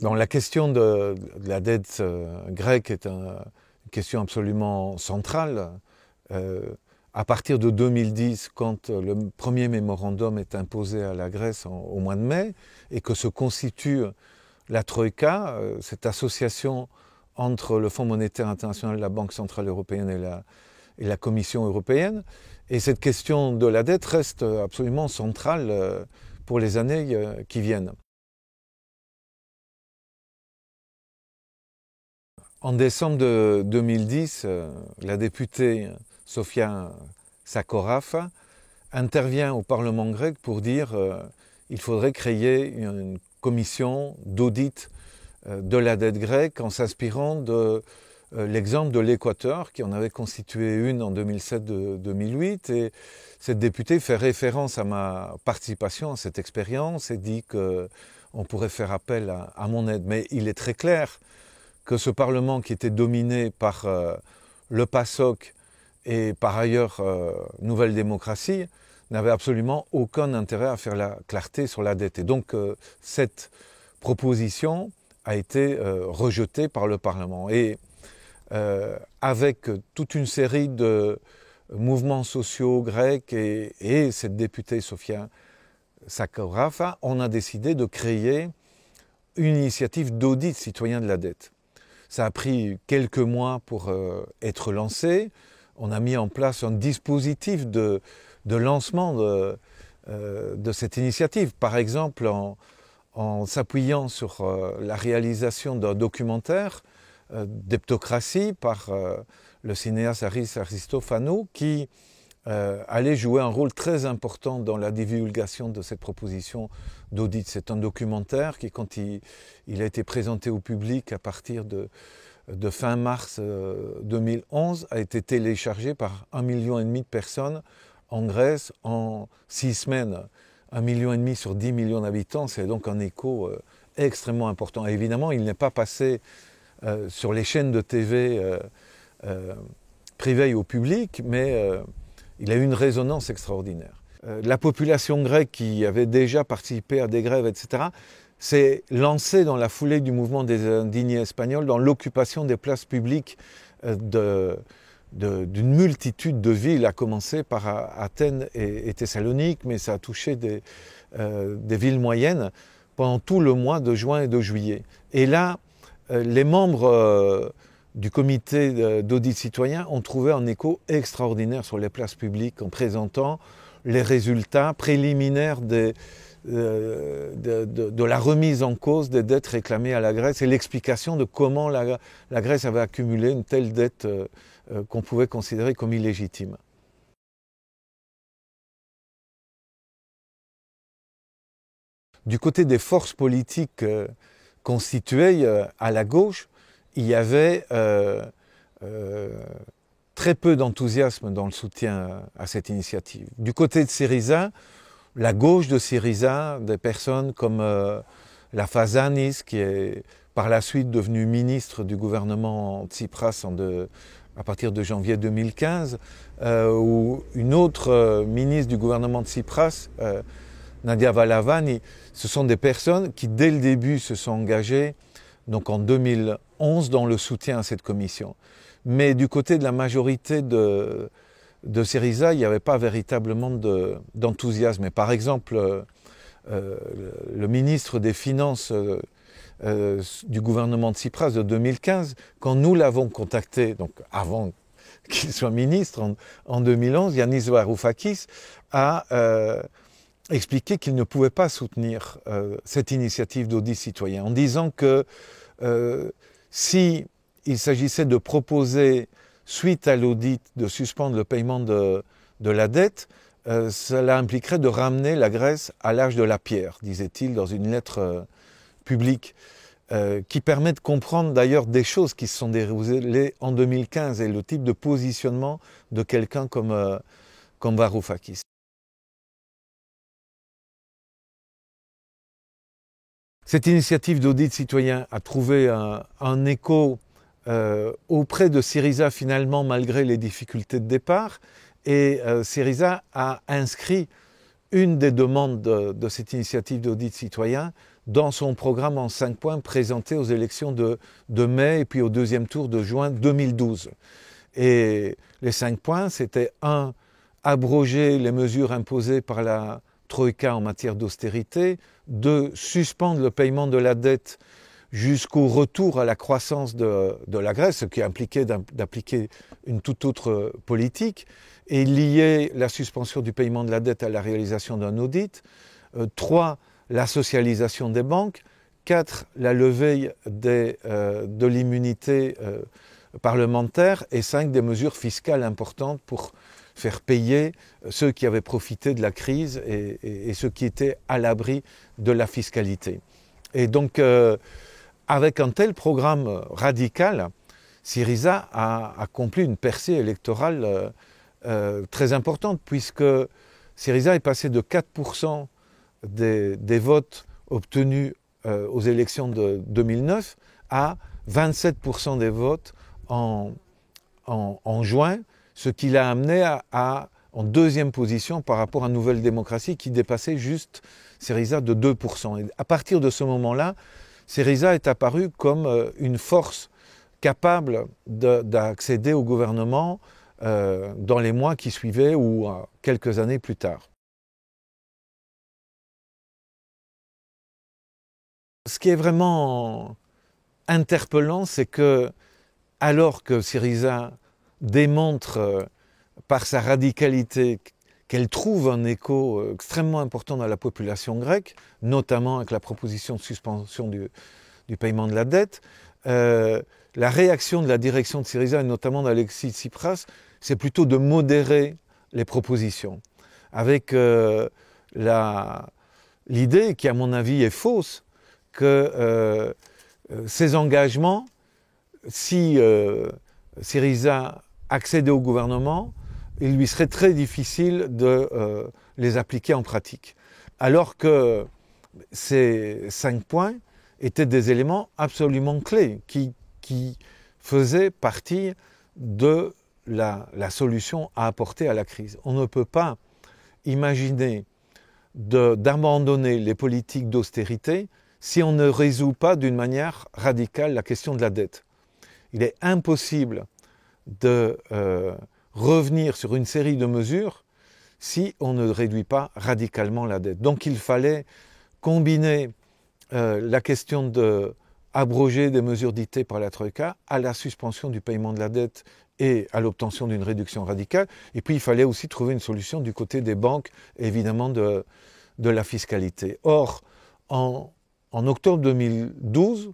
Donc la question de la dette grecque est une question absolument centrale. À partir de 2010, quand le premier mémorandum est imposé à la Grèce au mois de mai, et que se constitue la Troïka, cette association entre le Fonds monétaire international, la Banque centrale européenne et la Commission européenne. Et cette question de la dette reste absolument centrale pour les années qui viennent. En décembre de 2010, la députée Sofia Sakorafa intervient au Parlement grec pour dire qu'il faudrait créer une commission d'audit de la dette grecque en s'inspirant de l'exemple de l'Équateur, qui en avait constitué une en 2007-2008. Et cette députée fait référence à ma participation à cette expérience et dit qu'on pourrait faire appel à mon aide. Mais il est très clair que ce Parlement, qui était dominé par le PASOK et par ailleurs Nouvelle Démocratie, n'avait absolument aucun intérêt à faire la clarté sur la dette. Et donc cette proposition a été rejetée par le Parlement. Et avec toute une série de mouvements sociaux grecs et cette députée Sofia Sakorafa, on a décidé de créer une initiative d'audit citoyen de la dette. Ça a pris quelques mois pour être lancé. On a mis en place un dispositif de lancement de cette initiative. Par exemple, en s'appuyant sur la réalisation d'un documentaire d'Heptocratie par le cinéaste Haris Aristofanou, qui allait jouer un rôle très important dans la divulgation de cette proposition d'audit. C'est un documentaire qui, quand il a été présenté au public à partir de fin mars 2011, a été téléchargé par 1,5 million de personnes en Grèce en 6 semaines. 1,5 million sur 10 millions d'habitants, c'est donc un écho extrêmement important. Et évidemment, il n'est pas passé sur les chaînes de TV privées au public, mais il a eu une résonance extraordinaire. La population grecque, qui avait déjà participé à des grèves, etc., s'est lancée dans la foulée du mouvement des indignés espagnols dans l'occupation des places publiques d'une multitude de villes, à commencer par Athènes et Thessalonique, mais ça a touché des villes moyennes pendant tout le mois de juin et de juillet. Et là, les membres du comité d'audit citoyen ont trouvé un écho extraordinaire sur les places publiques en présentant les résultats préliminaires de la remise en cause des dettes réclamées à la Grèce et l'explication de comment la Grèce avait accumulé une telle dette qu'on pouvait considérer comme illégitime. Du côté des forces politiques constituées à la gauche, il y avait très peu d'enthousiasme dans le soutien à cette initiative. Du côté de Syriza, la gauche de Syriza, des personnes comme la Fazanis, qui est par la suite devenue ministre du gouvernement Tsipras à partir de janvier 2015, ou une autre ministre du gouvernement Tsipras, Nadia Valavani, ce sont des personnes qui dès le début se sont engagées, donc en 2011, dans le soutien à cette commission. Mais du côté de la majorité de Syriza, il n'y avait pas véritablement d'enthousiasme. Et par exemple, le ministre des Finances du gouvernement de Tsipras de 2015, quand nous l'avons contacté, donc avant qu'il soit ministre, en 2011, Yanis Varoufakis a expliqué qu'il ne pouvait pas soutenir cette initiative d'audit citoyen, en disant que si il s'agissait de proposer, suite à l'audit, de suspendre le paiement de la dette, cela impliquerait de ramener la Grèce à l'âge de la pierre, disait-il dans une lettre publique, qui permet de comprendre d'ailleurs des choses qui se sont déroulées en 2015 et le type de positionnement de quelqu'un comme Varoufakis. Cette initiative d'audit citoyen a trouvé un écho auprès de Syriza finalement, malgré les difficultés de départ, et Syriza a inscrit une des demandes de cette initiative d'audit citoyen dans son programme en 5 points présenté aux élections de mai et puis au deuxième tour de juin 2012. Et les 5 points, c'était 1. Abroger les mesures imposées par la Troïka en matière d'austérité, 2. Suspendre le paiement de la dette jusqu'au retour à la croissance de la Grèce, ce qui impliquait d'appliquer une toute autre politique, et lier la suspension du paiement de la dette à la réalisation d'un audit, 3. La socialisation des banques, 4. La levée de l'immunité parlementaire, et 5. Des mesures fiscales importantes pour faire payer ceux qui avaient profité de la crise et ceux qui étaient à l'abri de la fiscalité. Et donc, avec un tel programme radical, Syriza a accompli une percée électorale très importante, puisque Syriza est passé de 4% des votes obtenus aux élections de 2009 à 27% des votes en juin, ce qui l'a amené en deuxième position par rapport à Nouvelle Démocratie qui dépassait juste Syriza de 2%. Et à partir de ce moment-là, Syriza est apparu comme une force capable d'accéder au gouvernement dans les mois qui suivaient ou quelques années plus tard. Ce qui est vraiment interpellant, c'est que, alors que Syriza démontre par sa radicalité qu'elle trouve un écho extrêmement important dans la population grecque, notamment avec la proposition de suspension du paiement de la dette, la réaction de la direction de Syriza, et notamment d'Alexis Tsipras, c'est plutôt de modérer les propositions, avec l'idée, qui à mon avis est fausse, que ces engagements, si Syriza accédait au gouvernement, il lui serait très difficile de les appliquer en pratique. Alors que ces 5 points étaient des éléments absolument clés qui faisaient partie de la solution à apporter à la crise. On ne peut pas imaginer d'abandonner les politiques d'austérité si on ne résout pas d'une manière radicale la question de la dette. Il est impossible de revenir sur une série de mesures si on ne réduit pas radicalement la dette. Donc il fallait combiner la question d'abroger des mesures dictées par la Troïka à la suspension du paiement de la dette et à l'obtention d'une réduction radicale. Et puis il fallait aussi trouver une solution du côté des banques et évidemment de la fiscalité. Or, en octobre 2012,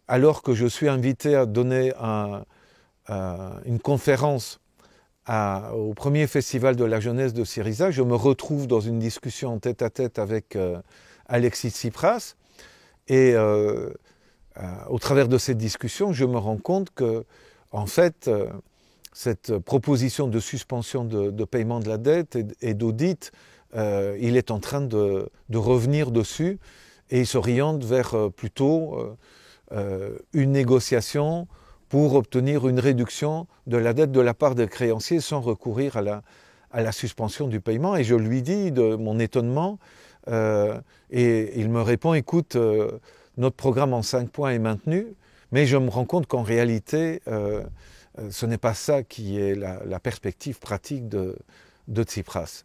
alors que je suis invité à donner une conférence au premier festival de la jeunesse de Syriza, je me retrouve dans une discussion en tête-à-tête avec Alexis Tsipras, et au travers de cette discussion, je me rends compte que, en fait, cette proposition de suspension de paiement de la dette et d'audit, il est en train de revenir dessus, et il s'oriente vers plutôt une négociation pour obtenir une réduction de la dette de la part des créanciers sans recourir à la suspension du paiement. Et je lui dis de mon étonnement, et il me répond, écoute, notre programme en 5 points est maintenu, mais je me rends compte qu'en réalité, ce n'est pas ça qui est la perspective pratique de Tsipras.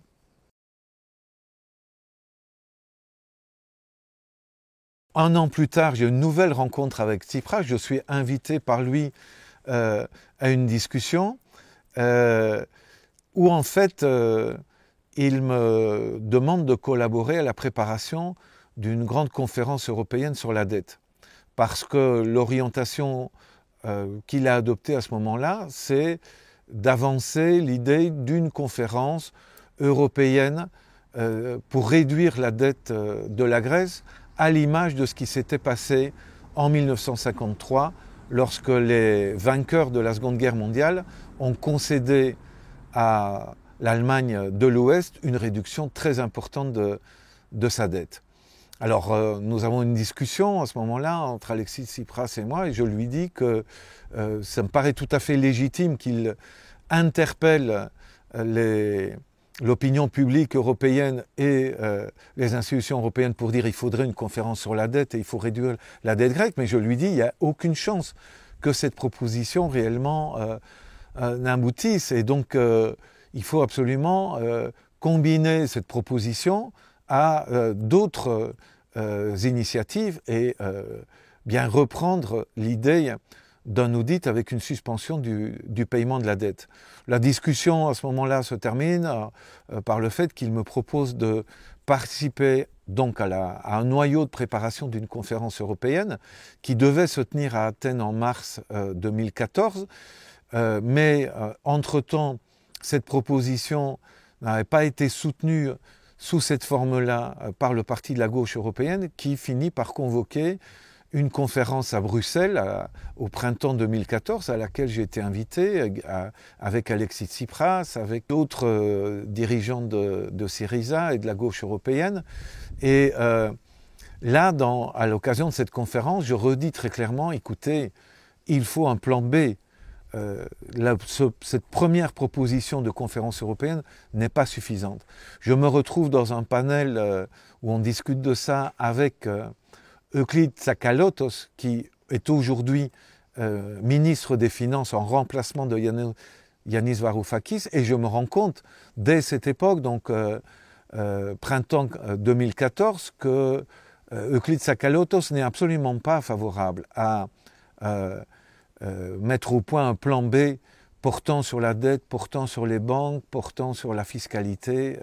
Un an plus tard, j'ai une nouvelle rencontre avec Tsipras. Je suis invité par lui à une discussion où en fait il me demande de collaborer à la préparation d'une grande conférence européenne sur la dette. Parce que l'orientation qu'il a adoptée à ce moment-là, c'est d'avancer l'idée d'une conférence européenne pour réduire la dette de la Grèce, à l'image de ce qui s'était passé en 1953, lorsque les vainqueurs de la Seconde Guerre mondiale ont concédé à l'Allemagne de l'Ouest une réduction très importante de sa dette. Alors nous avons une discussion à ce moment-là entre Alexis Tsipras et moi, et je lui dis que ça me paraît tout à fait légitime qu'il interpelle les l'opinion publique européenne et les institutions européennes pour dire qu'il faudrait une conférence sur la dette et il faut réduire la dette grecque, mais je lui dis il n'y a aucune chance que cette proposition réellement n'aboutisse. Et donc il faut absolument combiner cette proposition à d'autres initiatives et bien reprendre l'idée d'un audit avec une suspension du paiement de la dette. La discussion à ce moment-là se termine par le fait qu'il me propose de participer donc à un noyau de préparation d'une conférence européenne qui devait se tenir à Athènes en mars 2014, mais entre-temps, cette proposition n'avait pas été soutenue sous cette forme-là par le parti de la gauche européenne qui finit par convoquer une conférence à Bruxelles au printemps 2014 à laquelle j'ai été invité avec Alexis Tsipras, avec d'autres dirigeants de Syriza et de la gauche européenne. Et là, à l'occasion de cette conférence, je redis très clairement, écoutez, il faut un plan B. Cette première proposition de conférence européenne n'est pas suffisante. Je me retrouve dans un panel où on discute de ça avec Euclide Tsakalotos, qui est aujourd'hui ministre des Finances en remplacement de Yanis Varoufakis, et je me rends compte, dès cette époque, donc printemps 2014, que Euclide Tsakalotos n'est absolument pas favorable à mettre au point un plan B portant sur la dette, portant sur les banques, portant sur la fiscalité,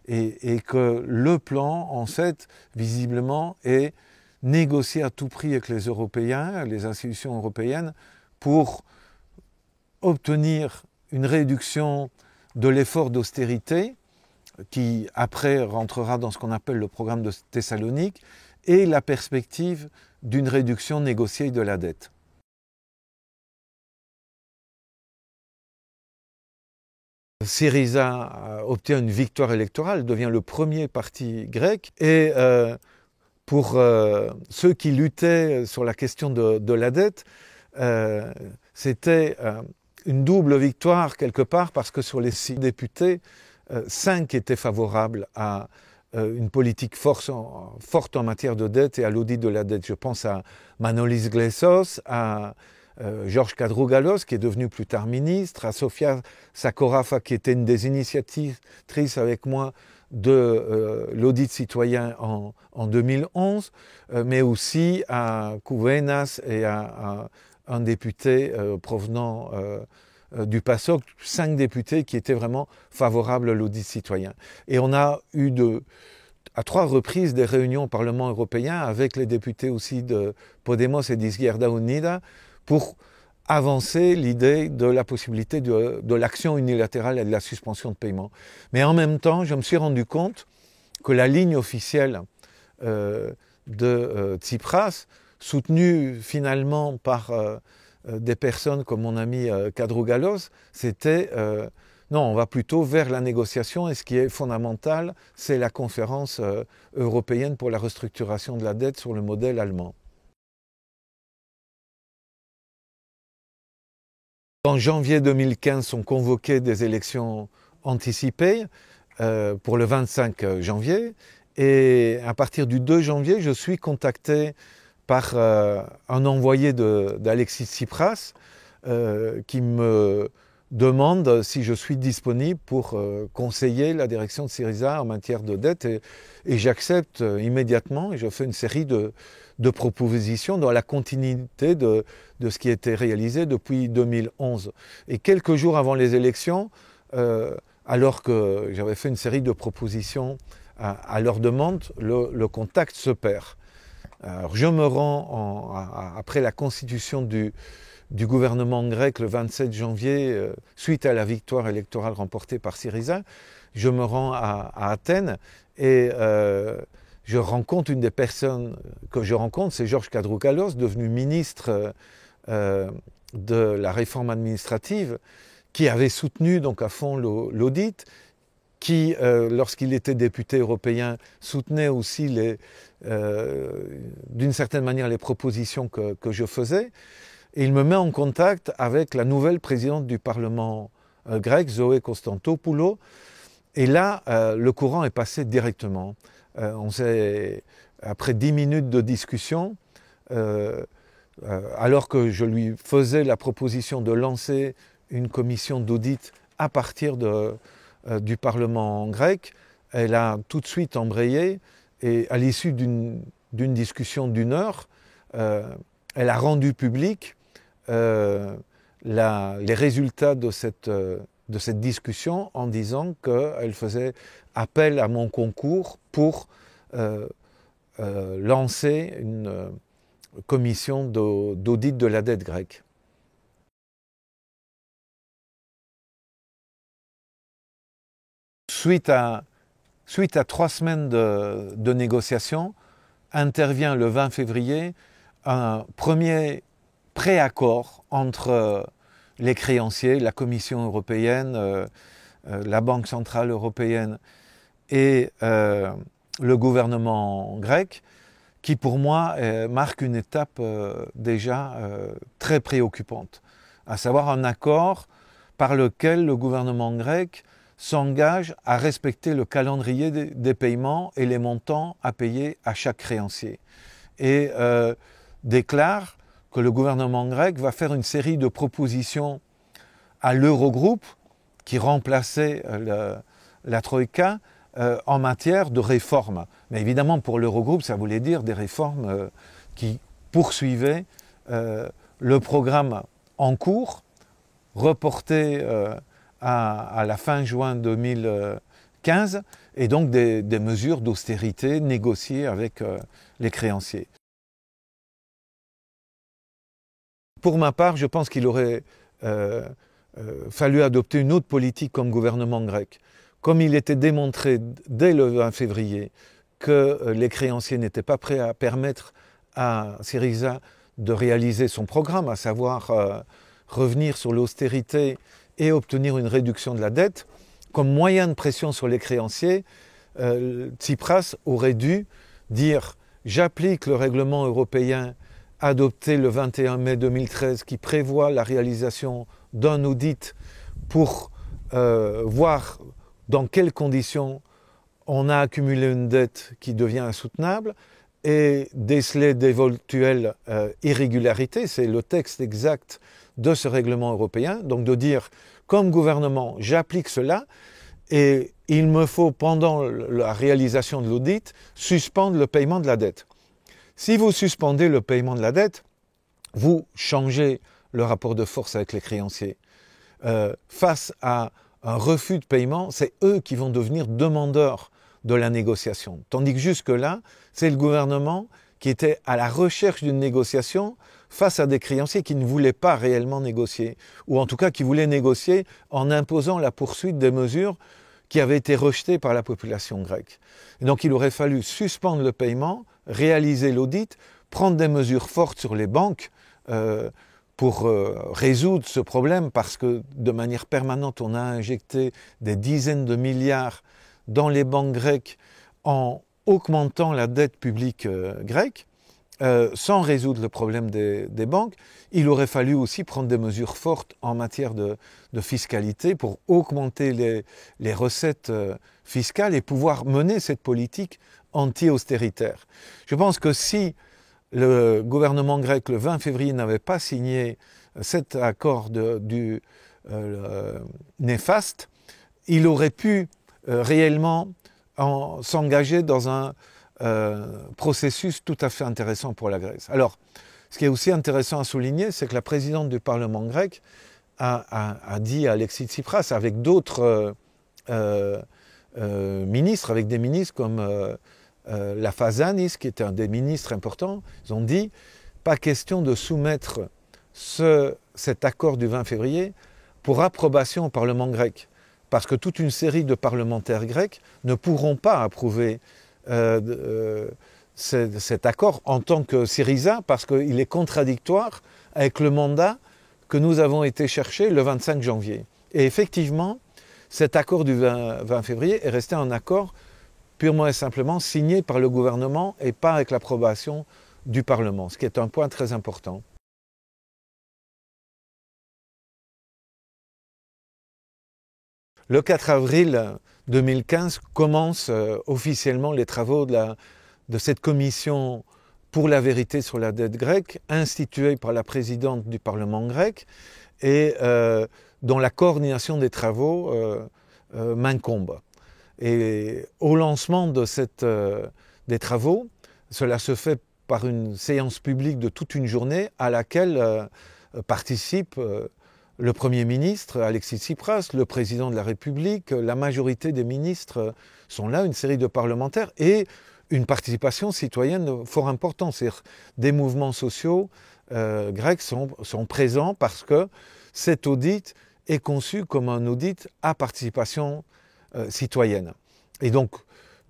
et que le plan, en fait, visiblement, est négocier à tout prix avec les Européens, les institutions européennes, pour obtenir une réduction de l'effort d'austérité, qui après rentrera dans ce qu'on appelle le programme de Thessalonique, et la perspective d'une réduction négociée de la dette. Syriza obtient une victoire électorale, devient le premier parti grec, et pour ceux qui luttaient sur la question de la dette, c'était une double victoire quelque part, parce que sur les 6 députés, 5 étaient favorables à une politique forte en matière de dette et à l'audit de la dette. Je pense à Manolis Glessos, à Georges Kadrougalos, qui est devenu plus tard ministre, à Sofia Sakorafa, qui était une des initiatrices avec moi de l'audit citoyen en 2011, mais aussi à Kouvenas et à un député provenant du PASOK, 5 députés qui étaient vraiment favorables à l'audit citoyen. Et on a eu à 3 reprises des réunions au Parlement européen avec les députés aussi de Podemos et d'Izquierda Unida pour avancer l'idée de la possibilité de l'action unilatérale et de la suspension de paiement. Mais en même temps, je me suis rendu compte que la ligne officielle de Tsipras, soutenue finalement par des personnes comme mon ami Kadrougalos, c'était non, on va plutôt vers la négociation, et ce qui est fondamental, c'est la conférence européenne pour la restructuration de la dette sur le modèle allemand. En janvier 2015 sont convoquées des élections anticipées pour le 25 janvier, et à partir du 2 janvier, je suis contacté par un envoyé d'Alexis Tsipras qui me demande si je suis disponible pour conseiller la direction de Syriza en matière de dette, et j'accepte immédiatement, et je fais une série de propositions dans la continuité de ce qui a été réalisé depuis 2011. Et quelques jours avant les élections, alors que j'avais fait une série de propositions à leur demande, le contact se perd. Alors je me rends, après la constitution du gouvernement grec le 27 janvier, suite à la victoire électorale remportée par Syriza, je me rends à Athènes, et je rencontre une des personnes que je rencontre, c'est Georges Kadrougalos, devenu ministre de la réforme administrative, qui avait soutenu donc à fond l'audit, qui, lorsqu'il était député européen, soutenait aussi d'une certaine manière les propositions que je faisais. Et il me met en contact avec la nouvelle présidente du Parlement grec, Zoé Konstantopoulou, Et là, le courant est passé directement. Après 10 minutes de discussion, alors que je lui faisais la proposition de lancer une commission d'audit à partir du Parlement grec, elle a tout de suite embrayé et à l'issue d'une discussion d'1 heure, elle a rendu public les résultats de cette discussion en disant qu'elle faisait appel à mon concours pour lancer une commission d'audit de la dette grecque. Suite à 3 semaines de négociations, intervient le 20 février un premier préaccord entre les créanciers, la Commission européenne, la Banque centrale européenne et le gouvernement grec, qui pour moi marque une étape déjà très préoccupante, à savoir un accord par lequel le gouvernement grec s'engage à respecter le calendrier des paiements et les montants à payer à chaque créancier. Et déclare que le gouvernement grec va faire une série de propositions à l'Eurogroupe, qui remplaçait la Troïka, en matière de réformes. Mais évidemment, pour l'Eurogroupe, ça voulait dire des réformes qui poursuivaient le programme en cours, reporté à la fin juin 2015, et donc des mesures d'austérité négociées avec les créanciers. Pour ma part, je pense qu'il aurait fallu adopter une autre politique comme gouvernement grec. Comme il était démontré dès le 20 février que les créanciers n'étaient pas prêts à permettre à Syriza de réaliser son programme, à savoir revenir sur l'austérité et obtenir une réduction de la dette, comme moyen de pression sur les créanciers, Tsipras aurait dû dire « j'applique le règlement européen adopté le 21 mai 2013 qui prévoit la réalisation d'un audit pour voir dans quelles conditions on a accumulé une dette qui devient insoutenable et déceler d'éventuelles irrégularités, c'est le texte exact de ce règlement européen, donc de dire, comme gouvernement, j'applique cela et il me faut, pendant la réalisation de l'audit, suspendre le paiement de la dette. Si vous suspendez le paiement de la dette, vous changez le rapport de force avec les créanciers. Face à un refus de paiement, c'est eux qui vont devenir demandeurs de la négociation. Tandis que jusque-là, c'est le gouvernement qui était à la recherche d'une négociation face à des créanciers qui ne voulaient pas réellement négocier, ou en tout cas qui voulaient négocier en imposant la poursuite des mesures qui avaient été rejetées par la population grecque. Et donc il aurait fallu suspendre le paiement, réaliser l'audit, prendre des mesures fortes sur les banques pour résoudre ce problème, parce que de manière permanente, on a injecté des dizaines de milliards dans les banques grecques en augmentant la dette publique grecque, sans résoudre le problème des banques. Il aurait fallu aussi prendre des mesures fortes en matière de fiscalité pour augmenter les recettes fiscales et pouvoir mener cette politique anti-austéritaire. Je pense que si le gouvernement grec, le 20 février, n'avait pas signé cet accord néfaste, il aurait pu réellement s'engager dans un processus tout à fait intéressant pour la Grèce. Alors, ce qui est aussi intéressant à souligner, c'est que la présidente du Parlement grec a dit à Alexis Tsipras, avec d'autres ministres, avec des ministres comme Lafazanis, qui était un des ministres importants, ils ont dit « pas question de soumettre cet accord du 20 février pour approbation au Parlement grec ». Parce que toute une série de parlementaires grecs ne pourront pas approuver cet accord en tant que Syriza, parce qu'il est contradictoire avec le mandat que nous avons été chercher le 25 janvier. Et effectivement, cet accord du 20 février est resté un accord purement et simplement signé par le gouvernement et pas avec l'approbation du Parlement, ce qui est un point très important. Le 4 avril 2015 commencent officiellement les travaux de cette commission pour la vérité sur la dette grecque, instituée par la présidente du Parlement grec et dont la coordination des travaux m'incombe. Et au lancement des travaux, cela se fait par une séance publique de toute une journée à laquelle participent le Premier ministre, Alexis Tsipras, le Président de la République, la majorité des ministres sont là, une série de parlementaires et une participation citoyenne fort importante. C'est-à-dire des mouvements sociaux grecs sont présents parce que cet audit est conçu comme un audit à participation citoyenne. Et donc,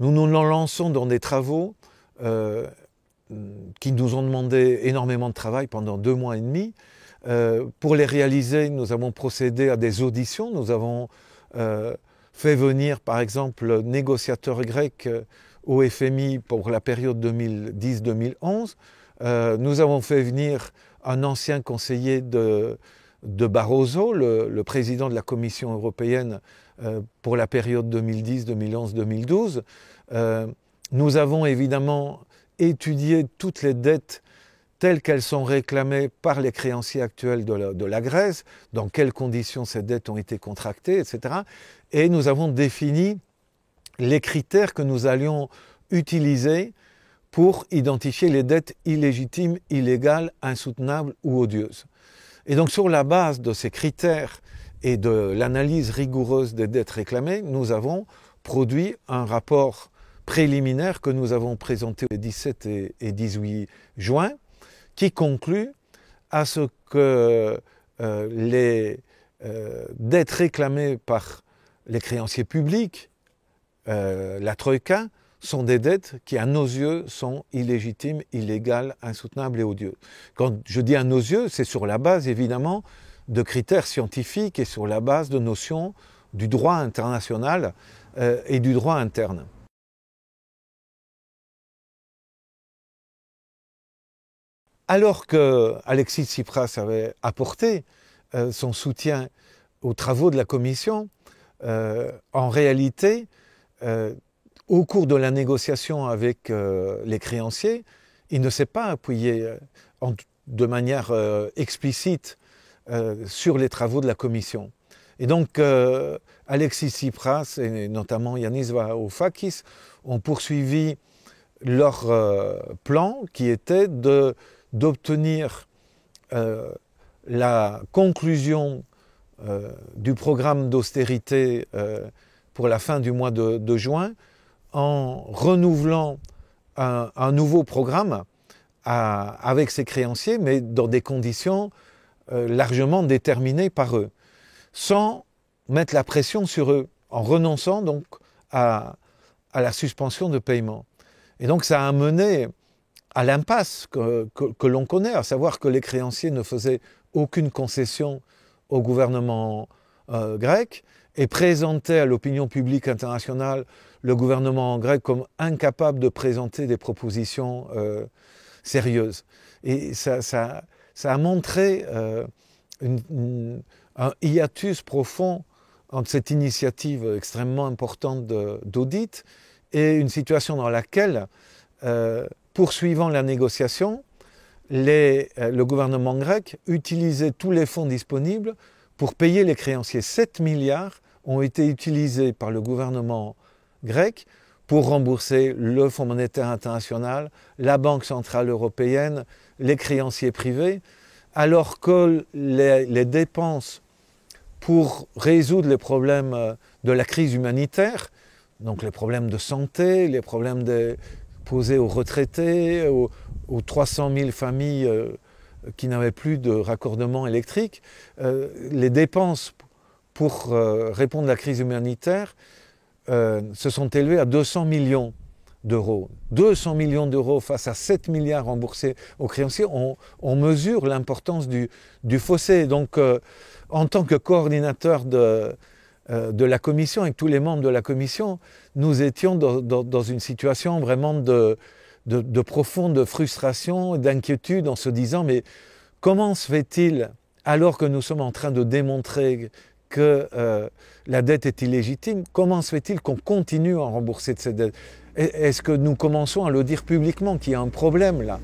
nous nous lançons dans des travaux qui nous ont demandé énormément de travail pendant 2 mois et demi. Pour les réaliser, nous avons procédé à des auditions. Nous avons fait venir, par exemple, le négociateur grec au FMI pour la période 2010-2011. Nous avons fait venir un ancien conseiller de Barroso, le président de la Commission européenne, pour la période 2010, 2011, 2012. Nous avons évidemment étudié toutes les dettes telles qu'elles sont réclamées par les créanciers actuels de la Grèce, dans quelles conditions ces dettes ont été contractées, etc. Et nous avons défini les critères que nous allions utiliser pour identifier les dettes illégitimes, illégales, insoutenables ou odieuses. Et donc sur la base de ces critères et de l'analyse rigoureuse des dettes réclamées, nous avons produit un rapport préliminaire que nous avons présenté les 17 et 18 juin, qui conclut à ce que les dettes réclamées par les créanciers publics, la Troïka, sont des dettes qui, à nos yeux, sont illégitimes, illégales, insoutenables et odieuses. Quand je dis à nos yeux, c'est sur la base, évidemment, de critères scientifiques et sur la base de notions du droit international et du droit interne. Alors que Alexis Tsipras avait apporté son soutien aux travaux de la Commission, en réalité, au cours de la négociation avec les créanciers, il ne s'est pas appuyé de manière explicite sur les travaux de la Commission. Et donc, Alexis Tsipras et notamment Yanis Varoufakis ont poursuivi leur plan qui était d'obtenir la conclusion du programme d'austérité pour la fin du mois de juin en renouvelant un nouveau programme avec ses créanciers, mais dans des conditions largement déterminées par eux, sans mettre la pression sur eux, en renonçant donc à la suspension de paiement. Et donc ça a mené à l'impasse que l'on connaît, à savoir que les créanciers ne faisaient aucune concession au gouvernement grec et présentaient à l'opinion publique internationale le gouvernement grec comme incapable de présenter des propositions sérieuses. Et ça a montré un hiatus profond entre cette initiative extrêmement importante d'audit et une situation dans laquelle, poursuivant la négociation, le gouvernement grec utilisait tous les fonds disponibles pour payer les créanciers. 7 milliards ont été utilisés par le gouvernement grec pour rembourser le Fonds monétaire international, la Banque centrale européenne, les créanciers privés, alors que les dépenses pour résoudre les problèmes de la crise humanitaire, donc les problèmes de santé, les problèmes posés aux retraités, aux 300 000 familles qui n'avaient plus de raccordement électrique, les dépenses pour répondre à la crise humanitaire se sont élevées à 200 millions d'euros. 200 millions d'euros face à 7 milliards remboursés aux créanciers, on mesure l'importance du fossé. Donc, en tant que coordinateur de la commission, avec tous les membres de la commission, nous étions dans une situation vraiment de profonde frustration et d'inquiétude en se disant mais comment se fait-il, alors que nous sommes en train de démontrer que la dette est illégitime, comment se fait-il qu'on continue à rembourser de cette dette? Est-ce que nous commençons à le dire publiquement, qu'il y a un problème là?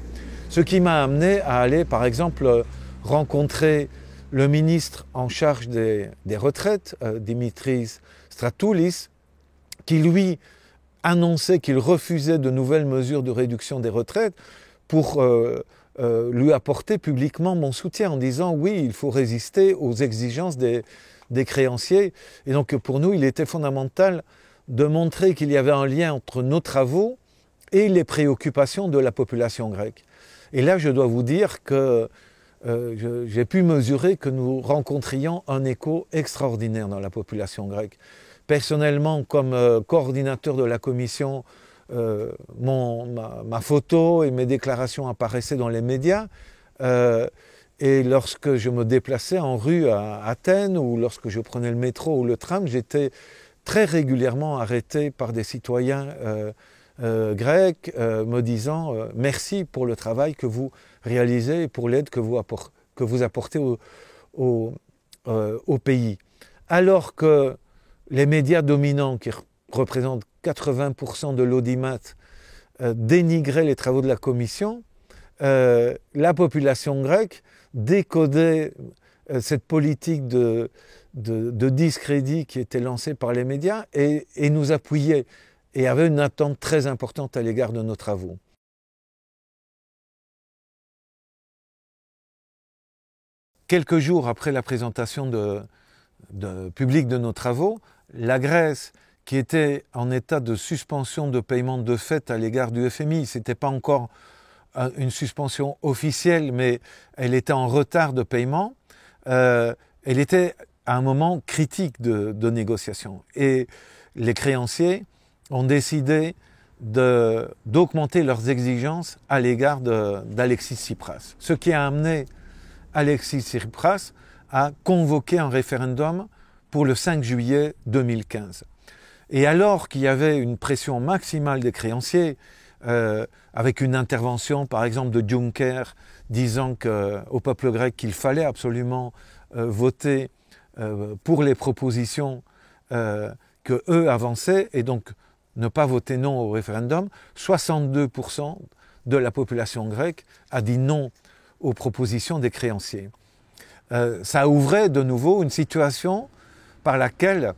Ce qui m'a amené à aller, par exemple, rencontrer le ministre en charge des retraites, Dimitris Stratoulis, qui lui annonçait qu'il refusait de nouvelles mesures de réduction des retraites pour lui apporter publiquement mon soutien en disant oui, il faut résister aux exigences des créanciers. Et donc pour nous, il était fondamental de montrer qu'il y avait un lien entre nos travaux et les préoccupations de la population grecque. Et là, je dois vous dire que j'ai pu mesurer que nous rencontrions un écho extraordinaire dans la population grecque. Personnellement, comme coordinateur de la commission, ma photo et mes déclarations apparaissaient dans les médias. Et lorsque je me déplaçais en rue à Athènes ou lorsque je prenais le métro ou le tram, j'étais très régulièrement arrêté par des citoyens grecs me disant merci pour le travail que vous réalisez et pour l'aide que vous apportez au pays. Alors que les médias dominants qui représentent 80% de l'audimat dénigraient les travaux de la commission, la population grecque décodait cette politique de discrédit qui était lancée par les médias et nous appuyait et avait une attente très importante à l'égard de nos travaux. Quelques jours après la présentation publique de nos travaux, la Grèce, qui était en état de suspension de paiement de fait à l'égard du FMI, ce n'était pas encore une suspension officielle, mais elle était en retard de paiement, elle était à un moment critique de négociation. Et les créanciers ont décidé d'augmenter leurs exigences à l'égard d'Alexis Tsipras. Ce qui a amené Alexis Tsipras à convoquer un référendum pour le 5 juillet 2015. Et alors qu'il y avait une pression maximale des créanciers, avec une intervention par exemple de Juncker disant au peuple grec qu'il fallait absolument voter pour les propositions que eux avançaient et donc ne pas voter non au référendum, 62% de la population grecque a dit non aux propositions des créanciers. Ça ouvrait de nouveau une situation par laquelle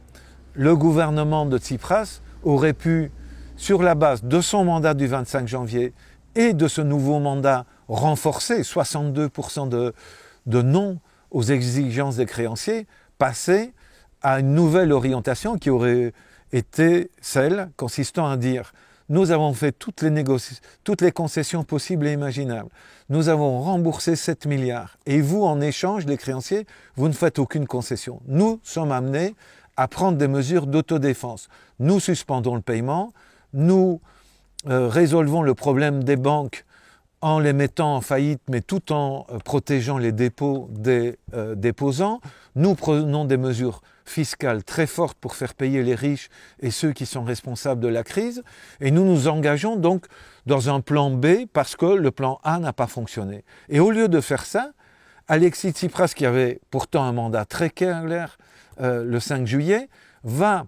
le gouvernement de Tsipras aurait pu, sur la base de son mandat du 25 janvier et de ce nouveau mandat renforcé, 62% de non aux exigences des créanciers, passer à une nouvelle orientation qui aurait été celle consistant à dire nous avons fait toutes les concessions possibles et imaginables. Nous avons remboursé 7 milliards. Et vous, en échange, les créanciers, vous ne faites aucune concession. Nous sommes amenés à prendre des mesures d'autodéfense. Nous suspendons le paiement, nous résolvons le problème des banques en les mettant en faillite, mais tout en protégeant les dépôts des déposants. Nous prenons des mesures fiscales très fortes pour faire payer les riches et ceux qui sont responsables de la crise. Et nous nous engageons donc dans un plan B parce que le plan A n'a pas fonctionné. Et au lieu de faire ça, Alexis Tsipras, qui avait pourtant un mandat très clair le 5 juillet, va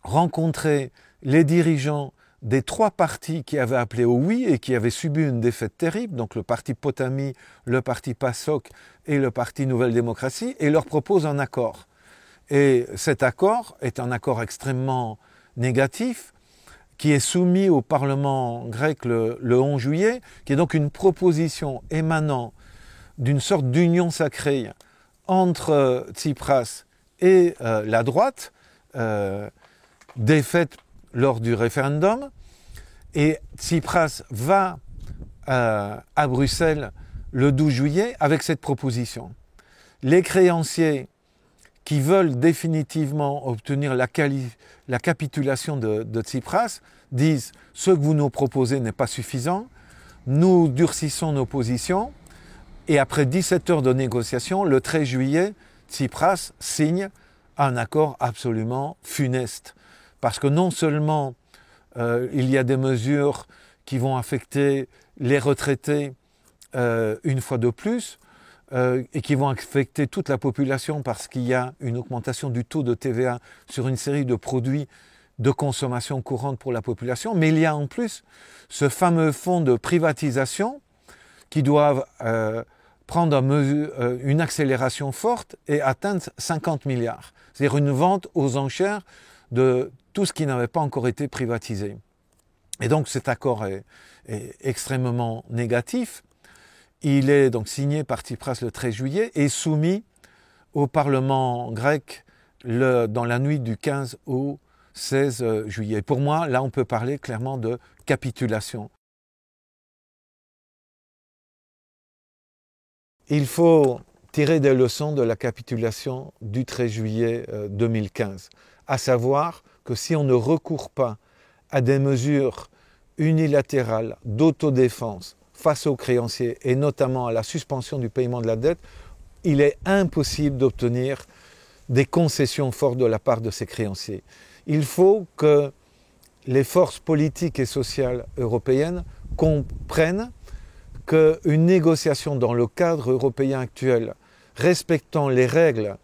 rencontrer les dirigeants des 3 partis qui avaient appelé au oui et qui avaient subi une défaite terrible, donc le parti Potami, le parti PASOK et le parti Nouvelle Démocratie, et leur propose un accord. Et cet accord est un accord extrêmement négatif, qui est soumis au Parlement grec le 11 juillet, qui est donc une proposition émanant d'une sorte d'union sacrée entre Tsipras et la droite, défaite lors du référendum, et Tsipras va à Bruxelles le 12 juillet avec cette proposition. Les créanciers qui veulent définitivement obtenir la capitulation de Tsipras disent « ce que vous nous proposez n'est pas suffisant, nous durcissons nos positions » et après 17 heures de négociation, le 13 juillet, Tsipras signe un accord absolument funeste. Parce que non seulement il y a des mesures qui vont affecter les retraités une fois de plus, et qui vont affecter toute la population parce qu'il y a une augmentation du taux de TVA sur une série de produits de consommation courante pour la population. Mais il y a en plus ce fameux fonds de privatisation qui doivent prendre une accélération forte et atteindre 50 milliards. C'est-à-dire une vente aux enchères de tout ce qui n'avait pas encore été privatisé. Et donc cet accord est extrêmement négatif. Il est donc signé par Tsipras le 13 juillet et soumis au Parlement grec dans la nuit du 15 au 16 juillet. Pour moi, là, on peut parler clairement de capitulation. Il faut tirer des leçons de la capitulation du 13 juillet 2015, à savoir que si on ne recourt pas à des mesures unilatérales d'autodéfense face aux créanciers et notamment à la suspension du paiement de la dette, il est impossible d'obtenir des concessions fortes de la part de ces créanciers. Il faut que les forces politiques et sociales européennes comprennent qu'une négociation dans le cadre européen actuel, respectant les règles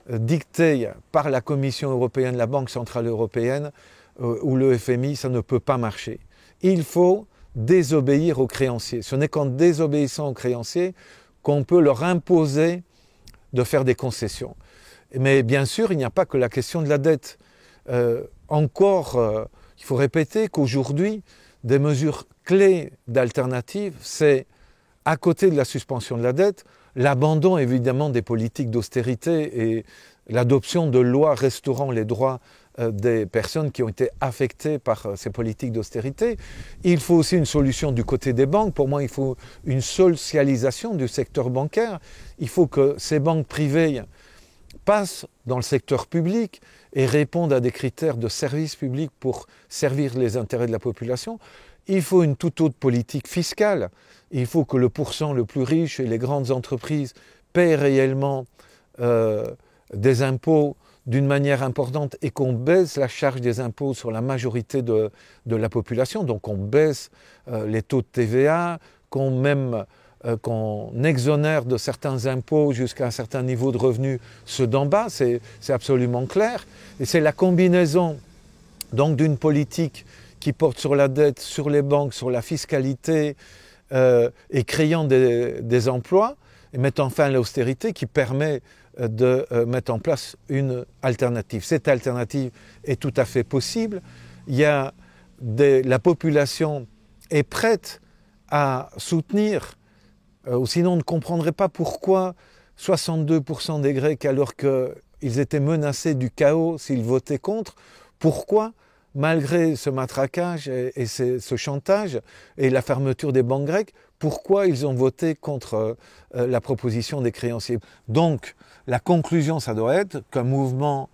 dictées par la Commission européenne, la Banque centrale européenne ou le FMI, ça ne peut pas marcher. Il faut désobéir aux créanciers. Ce n'est qu'en désobéissant aux créanciers qu'on peut leur imposer de faire des concessions. Mais bien sûr, il n'y a pas que la question de la dette. Il faut répéter qu'aujourd'hui, des mesures clés d'alternatives, c'est, à côté de la suspension de la dette, l'abandon évidemment des politiques d'austérité et l'adoption de lois restaurant les droits des personnes qui ont été affectées par ces politiques d'austérité. Il faut aussi une solution du côté des banques. Pour moi, il faut une socialisation du secteur bancaire. Il faut que ces banques privées passent dans le secteur public et répondent à des critères de service public pour servir les intérêts de la population. Il faut une toute autre politique fiscale. Il faut que le pourcent le plus riche et les grandes entreprises paient réellement des impôts d'une manière importante et qu'on baisse la charge des impôts sur la majorité de la population. Donc on baisse les taux de TVA, qu'on exonère de certains impôts jusqu'à un certain niveau de revenus ceux d'en bas, c'est absolument clair. Et c'est la combinaison donc d'une politique qui porte sur la dette, sur les banques, sur la fiscalité et créant des emplois et mettant fin à l'austérité qui permet de mettre en place une alternative. Cette alternative est tout à fait possible. La population est prête à soutenir, ou sinon on ne comprendrait pas pourquoi 62% des Grecs, alors qu'ils étaient menacés du chaos s'ils votaient contre, pourquoi, malgré ce matraquage et ce chantage et la fermeture des banques grecques, pourquoi ils ont voté contre la proposition des créanciers. Donc, la conclusion, ça doit être qu'un mouvement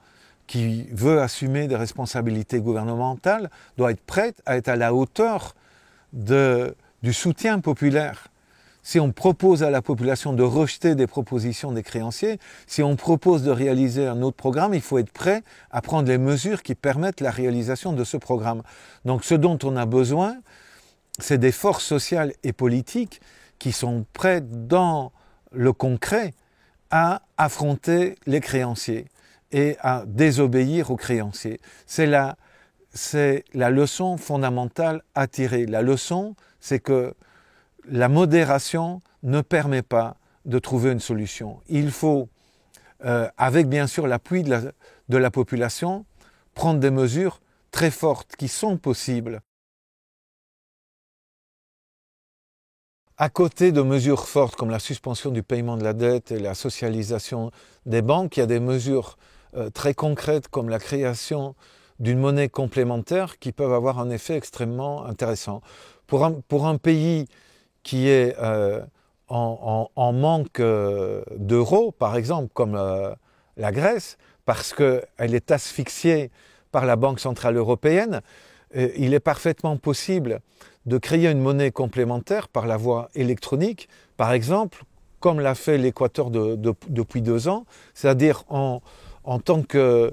qui veut assumer des responsabilités gouvernementales doit être prêt à être à la hauteur du soutien populaire. Si on propose à la population de rejeter des propositions des créanciers, si on propose de réaliser un autre programme, il faut être prêt à prendre les mesures qui permettent la réalisation de ce programme. Donc ce dont on a besoin, c'est des forces sociales et politiques qui sont prêtes dans le concret à affronter les créanciers et à désobéir aux créanciers. C'est la leçon fondamentale à tirer. La leçon, c'est que la modération ne permet pas de trouver une solution. Il faut, avec bien sûr l'appui de la population, prendre des mesures très fortes qui sont possibles. À côté de mesures fortes comme la suspension du paiement de la dette et la socialisation des banques, il y a des mesures très concrètes comme la création d'une monnaie complémentaire qui peuvent avoir un effet extrêmement intéressant. Pour un pays qui est en manque d'euros, par exemple, comme la Grèce, parce qu'elle est asphyxiée par la Banque centrale européenne, il est parfaitement possible de créer une monnaie complémentaire par la voie électronique, par exemple, comme l'a fait l'Équateur depuis 2 ans, c'est-à-dire en tant que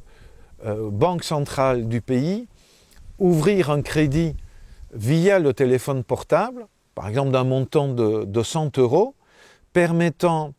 banque centrale du pays, ouvrir un crédit via le téléphone portable, par exemple d'un montant de 100 €, permettant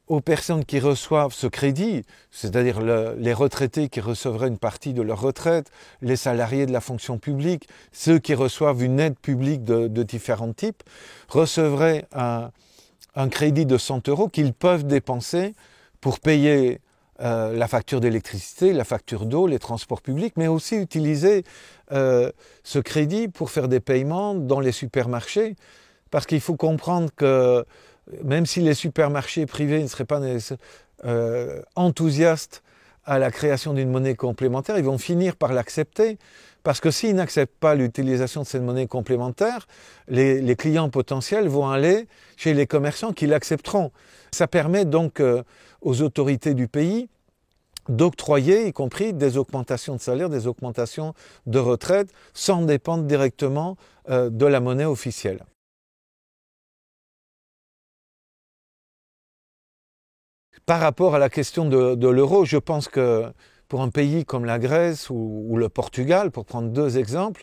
aux personnes qui reçoivent ce crédit, c'est-à-dire les retraités qui recevraient une partie de leur retraite, les salariés de la fonction publique, ceux qui reçoivent une aide publique de différents types, recevraient un crédit de 100 € qu'ils peuvent dépenser pour payer la facture d'électricité, la facture d'eau, les transports publics, mais aussi utiliser ce crédit pour faire des paiements dans les supermarchés, parce qu'il faut comprendre que même si les supermarchés privés ne seraient pas enthousiastes à la création d'une monnaie complémentaire, ils vont finir par l'accepter, parce que s'ils n'acceptent pas l'utilisation de cette monnaie complémentaire, les clients potentiels vont aller chez les commerçants qui l'accepteront. Ça permet donc aux autorités du pays d'octroyer, y compris des augmentations de salaire, des augmentations de retraite, sans dépendre directement de la monnaie officielle. Par rapport à la question de l'euro, je pense que pour un pays comme la Grèce ou le Portugal, pour prendre deux exemples,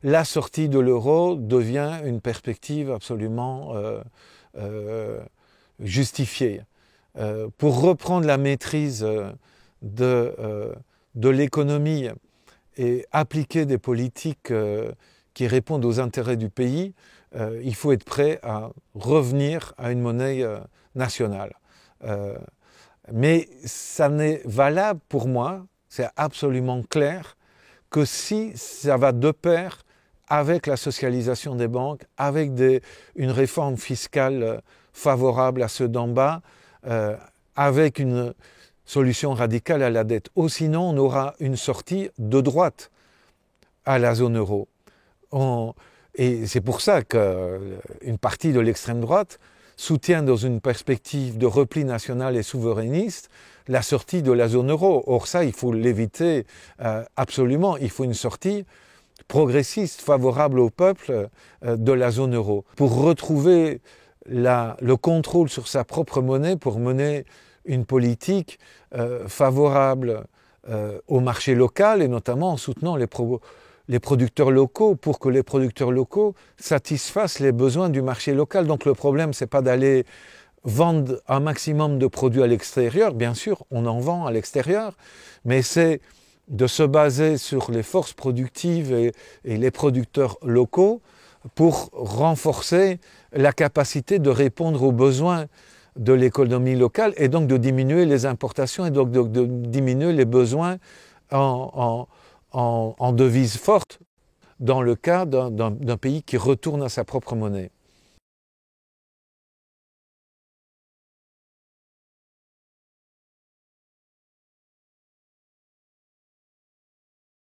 la sortie de l'euro devient une perspective absolument justifiée. Pour reprendre la maîtrise de l'économie et appliquer des politiques qui répondent aux intérêts du pays, il faut être prêt à revenir à une monnaie nationale. Mais ça n'est valable pour moi, c'est absolument clair, que si ça va de pair avec la socialisation des banques, avec une réforme fiscale favorable à ceux d'en bas, avec une solution radicale à la dette. Ou sinon, on aura une sortie de droite à la zone euro. Et c'est pour ça qu'une partie de l'extrême droite soutient dans une perspective de repli national et souverainiste la sortie de la zone euro. Or ça, il faut l'éviter absolument. Il faut une sortie progressiste, favorable au peuple de la zone euro, pour retrouver le contrôle sur sa propre monnaie, pour mener une politique favorable au marché local, et notamment en soutenant les producteurs locaux, pour que les producteurs locaux satisfassent les besoins du marché local. Donc le problème, ce n'est pas d'aller vendre un maximum de produits à l'extérieur, bien sûr, on en vend à l'extérieur, mais c'est de se baser sur les forces productives et les producteurs locaux pour renforcer la capacité de répondre aux besoins de l'économie locale, et donc de diminuer les importations, et donc de diminuer les besoins en devises fortes dans le cas d'un pays qui retourne à sa propre monnaie.